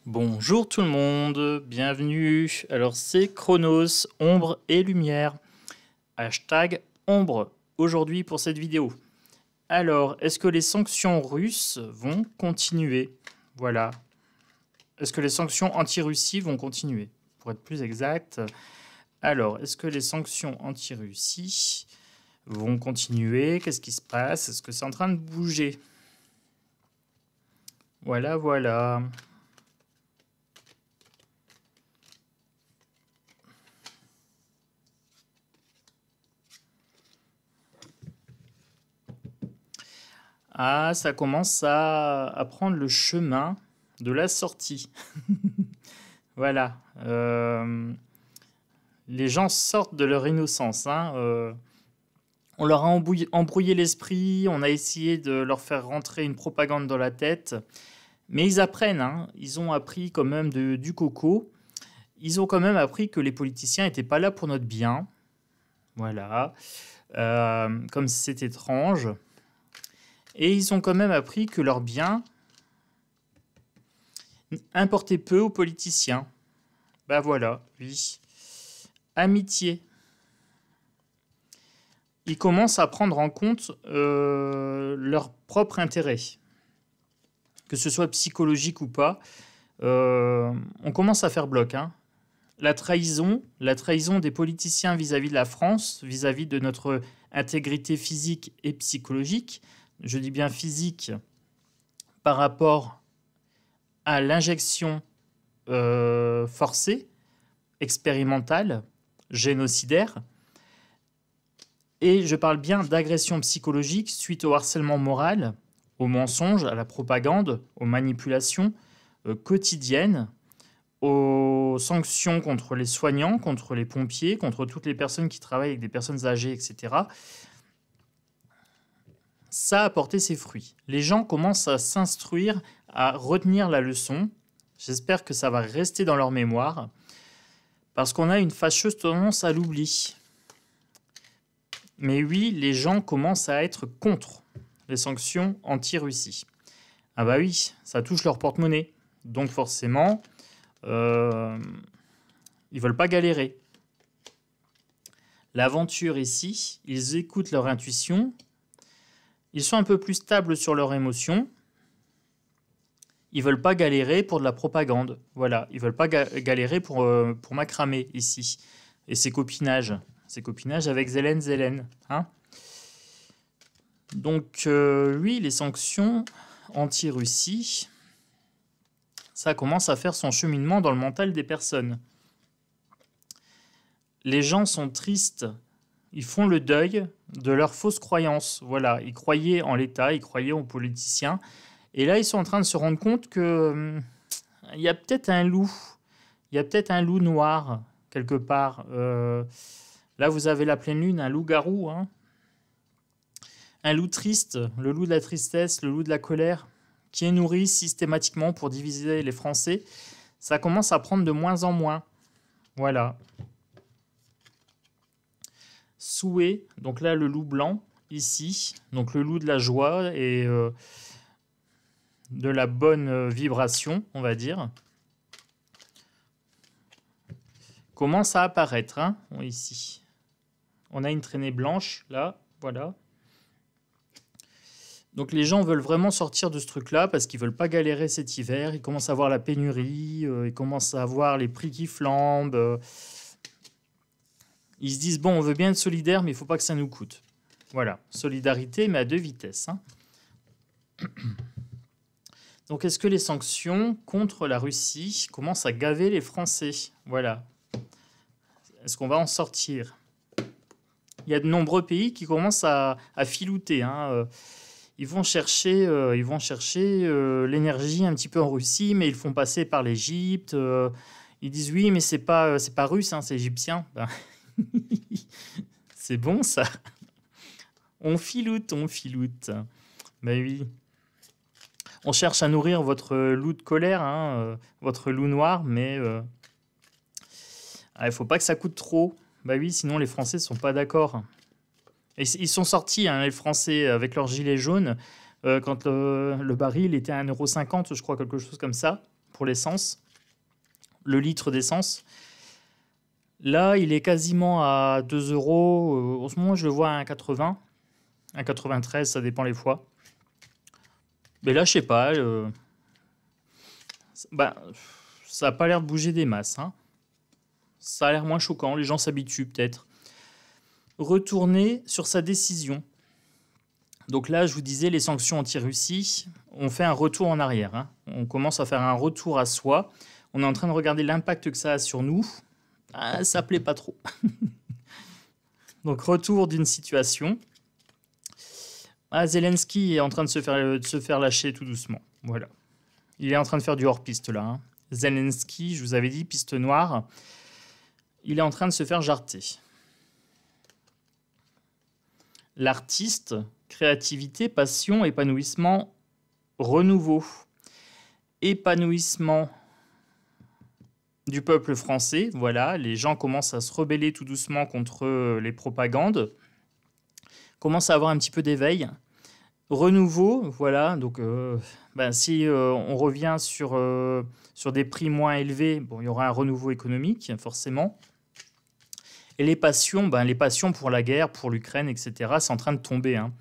Bonjour tout le monde, bienvenue. Alors c'est Chronos, ombre et lumière. Hashtag ombre aujourd'hui pour cette vidéo. Alors, est-ce que les sanctions russes vont continuer? Voilà. Est-ce que les sanctions anti-Russie vont continuer? Pour être plus exact. Alors, est-ce que les sanctions anti-Russie vont continuer? Qu'est-ce qui se passe? Est-ce que c'est en train de bouger? Voilà, voilà. Ah, ça commence à prendre le chemin de la sortie. Voilà. Les gens sortent de leur innocence, hein. On leur a embrouillé l'esprit, on a essayé de leur faire rentrer une propagande dans la tête. Mais ils apprennent, hein. Ils ont appris quand même du coco. Ils ont quand même appris que les politiciens n'étaient pas là pour notre bien. Voilà. Comme c'est étrange. Et ils ont quand même appris que leur bien importait peu aux politiciens. Ben voilà, oui. Amitié. Ils commencent à prendre en compte leur propre intérêt. Que ce soit psychologique ou pas, on commence à faire bloc, hein. La trahison des politiciens vis-à-vis de la France, vis-à-vis de notre intégrité physique et psychologique, je dis bien physique, par rapport à l'injection forcée, expérimentale, génocidaire, et je parle bien d'agression psychologique suite au harcèlement moral, au mensonge, à la propagande, aux manipulations quotidiennes, aux sanctions contre les soignants, contre les pompiers, contre toutes les personnes qui travaillent avec des personnes âgées, etc. Ça a porté ses fruits. Les gens commencent à s'instruire, à retenir la leçon. J'espère que ça va rester dans leur mémoire, parce qu'on a une fâcheuse tendance à l'oubli. Mais oui, les gens commencent à être contre les sanctions anti-Russie. Ah bah oui, ça touche leur porte-monnaie. Donc forcément, ils veulent pas galérer. L'aventure ici, ils écoutent leur intuition. Ils sont un peu plus stables sur leurs émotions. Ils veulent pas galérer pour de la propagande. Voilà, ils veulent pas galérer pour macramer ici. Et ces copinages avec Zelensky. Hein. Donc oui, les sanctions anti-Russie, ça commence à faire son cheminement dans le mental des personnes. Les gens sont tristes. Ils font le deuil de leurs fausses croyances. Voilà, ils croyaient en l'État, ils croyaient aux politiciens. Et là, ils sont en train de se rendre compte que il y a peut-être un loup. Il y a peut-être un loup noir, quelque part. Là, vous avez la pleine lune, un loup-garou. Hein. Un loup triste, le loup de la tristesse, le loup de la colère, qui est nourri systématiquement pour diviser les Français. Ça commence à prendre de moins en moins. Voilà. Souhait, donc là le loup blanc, ici, donc le loup de la joie et de la bonne vibration, on va dire, commence à apparaître, hein, ici. On a une traînée blanche, là, voilà. Donc les gens veulent vraiment sortir de ce truc-là parce qu'ils ne veulent pas galérer cet hiver. Ils commencent à voir la pénurie, ils commencent à voir les prix qui flambent. Ils se disent, bon, on veut bien être solidaire, mais il ne faut pas que ça nous coûte. Voilà, solidarité, mais à deux vitesses. Hein. Donc, est-ce que les sanctions contre la Russie commencent à gaver les Français? Voilà. Est-ce qu'on va en sortir? Il y a de nombreux pays qui commencent à filouter. Hein. Ils vont chercher l'énergie un petit peu en Russie, mais ils font passer par l'Égypte. Ils disent, oui, mais c'est pas russe, hein, c'est égyptien. Ben, c'est bon ça. On filoute. Ben oui. On cherche à nourrir votre loup de colère, hein, votre loup noir, mais il faut pas que ça coûte trop. Ben oui, sinon les Français sont pas d'accord. Et ils sont sortis, hein, les Français, avec leurs gilets jaunes, quand le baril était à 1,50 €, je crois, quelque chose comme ça. pour l'essence, le litre d'essence. Là, il est quasiment à 2 euros. En ce moment, je le vois à 1,80, 1,93, ça dépend les fois. Mais là, je sais pas. Bah, ça n'a pas l'air de bouger des masses, hein. Ça a l'air moins choquant, les gens s'habituent peut-être. Retourner sur sa décision. Donc là, je vous disais, les sanctions anti-Russie, on fait un retour en arrière, hein. On commence à faire un retour à soi. On est en train de regarder l'impact que ça a sur nous. Ah, ça plaît pas trop. Donc retour d'une situation. Ah, Zelensky est en train de se faire lâcher tout doucement. Voilà. Il est en train de faire du hors-piste là, hein. Zelensky, je vous avais dit, piste noire. Il est en train de se faire jarter. L'artiste, créativité, passion, épanouissement, renouveau. Épanouissement du peuple français. Voilà, les gens commencent à se rebeller tout doucement contre les propagandes. Commencent à avoir un petit peu d'éveil. Renouveau, voilà, donc si on revient sur des prix moins élevés, bon, il y aura un renouveau économique, forcément. Et les passions pour la guerre, pour l'Ukraine, etc., c'est en train de tomber, hein.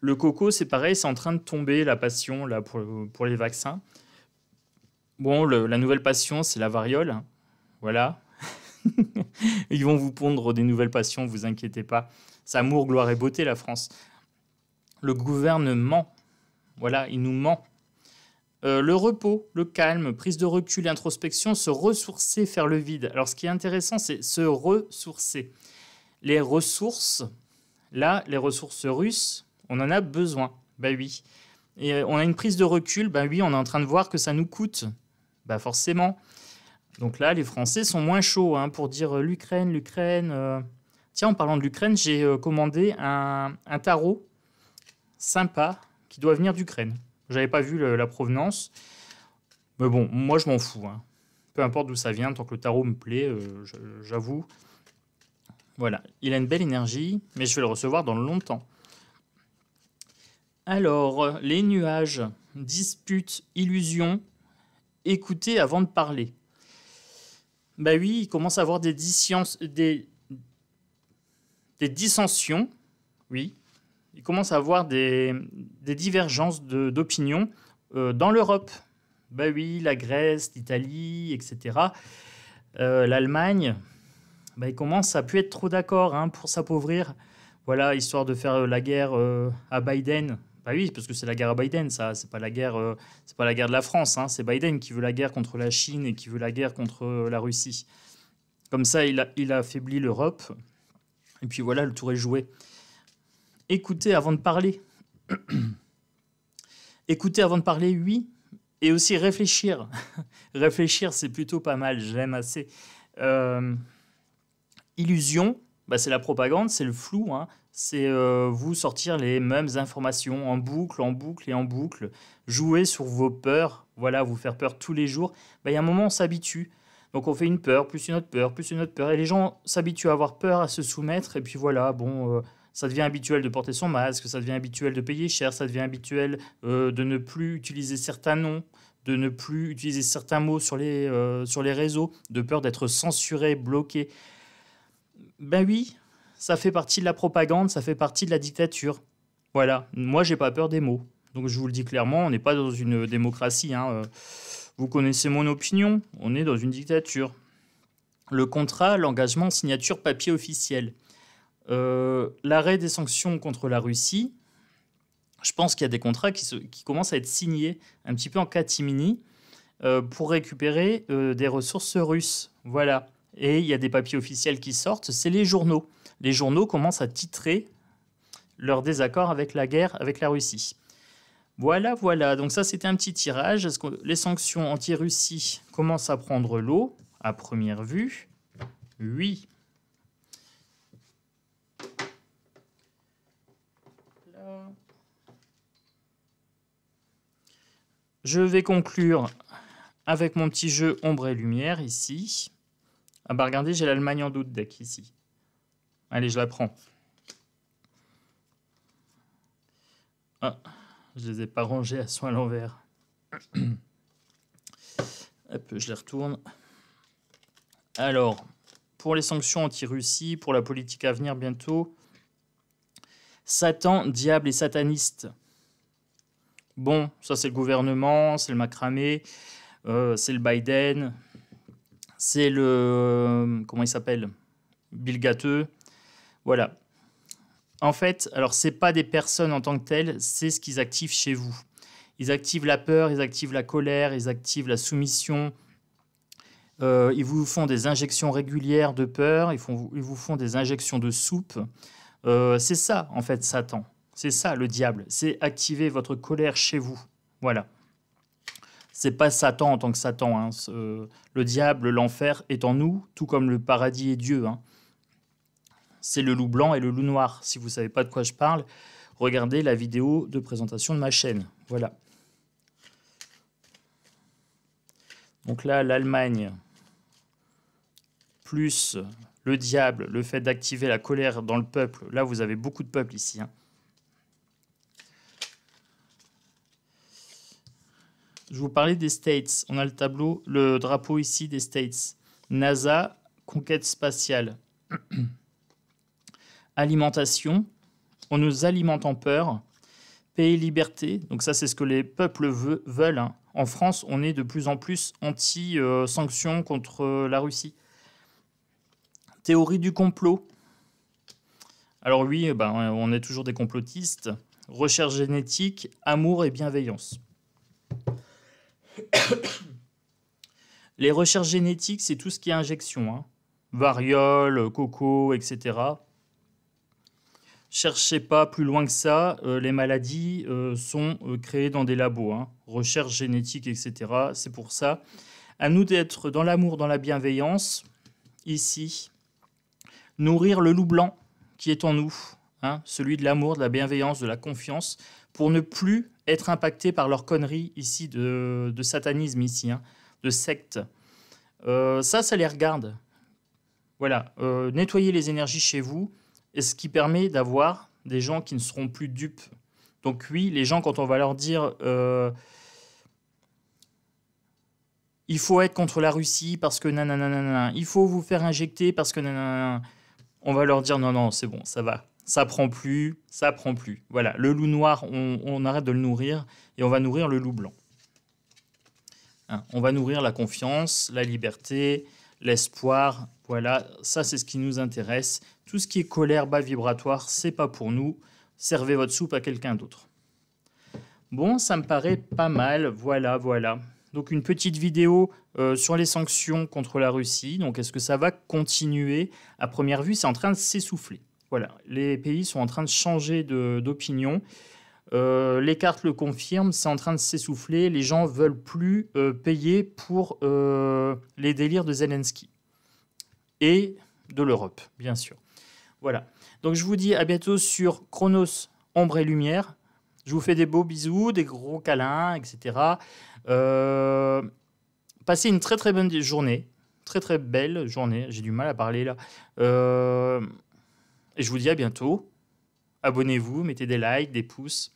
Le coco, c'est pareil, c'est en train de tomber, la passion là, pour les vaccins. Bon, la nouvelle passion, c'est la variole, hein. Voilà. Ils vont vous pondre des nouvelles passions, vous inquiétez pas. C'est amour, gloire et beauté, la France. Le gouvernement, voilà, il nous ment. Le repos, le calme, prise de recul, introspection, se ressourcer, faire le vide. Alors, ce qui est intéressant, c'est se ressourcer. Les ressources, là, les ressources russes, on en a besoin. Ben oui. Et on a une prise de recul, ben oui, on est en train de voir que ça nous coûte. Ben forcément. Donc là, les Français sont moins chauds, hein, pour dire l'Ukraine. Tiens, en parlant de l'Ukraine, j'ai commandé un tarot sympa qui doit venir d'Ukraine. J'avais pas vu la provenance. Mais bon, moi, je m'en fous, hein. Peu importe d'où ça vient, tant que le tarot me plaît, j'avoue. Voilà, il a une belle énergie, mais je vais le recevoir dans longtemps. Alors, les nuages, disputes, illusions, écoutez avant de parler. Bah oui, il commence à avoir des dissensions, oui. Il commence à avoir des divergences d'opinion dans l'Europe. Bah oui, la Grèce, l'Italie, etc. L'Allemagne, bah, ils commencent à plus être trop d'accord, hein, pour s'appauvrir. Voilà, histoire de faire la guerre à Biden. Bah oui, parce que c'est la guerre à Biden, ça. C'est pas la guerre de la France, hein. C'est Biden qui veut la guerre contre la Chine et qui veut la guerre contre la Russie. Comme ça, il a affaibli l'Europe. Et puis voilà, le tour est joué. Écoutez avant de parler. Écouter avant de parler, oui. Et aussi réfléchir. Réfléchir, c'est plutôt pas mal. J'aime assez. Illusion, bah, c'est la propagande, c'est le flou, hein. C'est vous sortir les mêmes informations en boucle, en boucle et en boucle. Jouer sur vos peurs. Voilà, vous faire peur tous les jours. Bah, il y a un moment, on s'habitue. Donc on fait une peur, plus une autre peur, plus une autre peur. Et les gens s'habituent à avoir peur, à se soumettre. Et puis voilà, bon, ça devient habituel de porter son masque, ça devient habituel de payer cher, ça devient habituel de ne plus utiliser certains noms, de ne plus utiliser certains mots sur les réseaux, de peur d'être censuré, bloqué. Ben oui, ça fait partie de la propagande, ça fait partie de la dictature. Voilà, moi j'ai pas peur des mots. Donc je vous le dis clairement, on n'est pas dans une démocratie, hein. Vous connaissez mon opinion, on est dans une dictature. Le contrat, l'engagement, signature, papier officiel. L'arrêt des sanctions contre la Russie, je pense qu'il y a des contrats qui commencent à être signés un petit peu en catimini pour récupérer des ressources russes. Voilà. Et il y a des papiers officiels qui sortent, c'est les journaux. Les journaux commencent à titrer leur désaccord avec la guerre avec la Russie. Voilà, voilà. Donc ça, c'était un petit tirage. Est-ce que les sanctions anti-Russie commencent à prendre l'eau à première vue? Oui. Je vais conclure avec mon petit jeu ombre et lumière ici. Ah bah regardez, j'ai l'Allemagne en doute deck ici. Allez, je la prends. Ah, je les ai pas rangés à soin à l'envers. Hop, je les retourne. Alors, pour les sanctions anti-Russie, pour la politique à venir bientôt, Satan, diable et sataniste. Bon, ça c'est le gouvernement, c'est le macramé, c'est le Biden, c'est le... comment il s'appelle? Bill Gates. Voilà. En fait, alors c'est pas des personnes en tant que telles, c'est ce qu'ils activent chez vous. Ils activent la peur, ils activent la colère, ils activent la soumission. Ils vous font des injections régulières de peur, ils vous font des injections de soupe. C'est ça, en fait, Satan. C'est ça, le diable. C'est activer votre colère chez vous. Voilà. C'est pas Satan en tant que Satan. Hein. Le diable, l'enfer est en nous, tout comme le paradis est Dieu. Hein. C'est le loup blanc et le loup noir. Si vous ne savez pas de quoi je parle, regardez la vidéo de présentation de ma chaîne. Voilà. Donc là, l'Allemagne, plus le diable, le fait d'activer la colère dans le peuple. Là, vous avez beaucoup de peuple ici. Hein. Je vous parlais des States. On a le tableau, le drapeau ici des States. NASA, conquête spatiale. Alimentation. On nous alimente en peur. Paix et liberté. Donc ça, c'est ce que les peuples veulent. Hein. En France, on est de plus en plus anti-sanctions contre la Russie. Théorie du complot. Alors oui, on est toujours des complotistes. Recherche génétique, amour et bienveillance. Les recherches génétiques, c'est tout ce qui est injection. Hein. Variole, coco, etc. Cherchez pas plus loin que ça. Les maladies sont créées dans des labos. Hein. Recherche génétique, etc. C'est pour ça. À nous d'être dans l'amour, dans la bienveillance. Ici, nourrir le loup blanc qui est en nous. Hein, celui de l'amour, de la bienveillance, de la confiance, pour ne plus être impacté par leur connerie ici de satanisme ici, hein, de secte. Ça les regarde. Voilà, nettoyer les énergies chez vous, et ce qui permet d'avoir des gens qui ne seront plus dupes. Donc oui, les gens, quand on va leur dire il faut être contre la Russie parce que nanana, il faut vous faire injecter parce que nanana, on va leur dire non, c'est bon, ça va. Ça prend plus. Voilà, le loup noir, on arrête de le nourrir et on va nourrir le loup blanc. Hein, on va nourrir la confiance, la liberté, l'espoir. Voilà, ça c'est ce qui nous intéresse. Tout ce qui est colère, bas vibratoire, c'est pas pour nous. Servez votre soupe à quelqu'un d'autre. Bon, ça me paraît pas mal. Voilà. Donc une petite vidéo sur les sanctions contre la Russie. Donc est-ce que ça va continuer? À première vue, c'est en train de s'essouffler. Voilà, les pays sont en train de changer d'opinion. Les cartes le confirment, c'est en train de s'essouffler. Les gens veulent plus payer pour les délires de Zelensky et de l'Europe, bien sûr. Voilà. Donc je vous dis à bientôt sur Chronos, Ombre et Lumière. Je vous fais des beaux bisous, des gros câlins, etc. Passez une très très bonne journée. Très belle journée. J'ai du mal à parler là. Et je vous dis à bientôt. Abonnez-vous, mettez des likes, des pouces.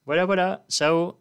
Voilà. Ciao.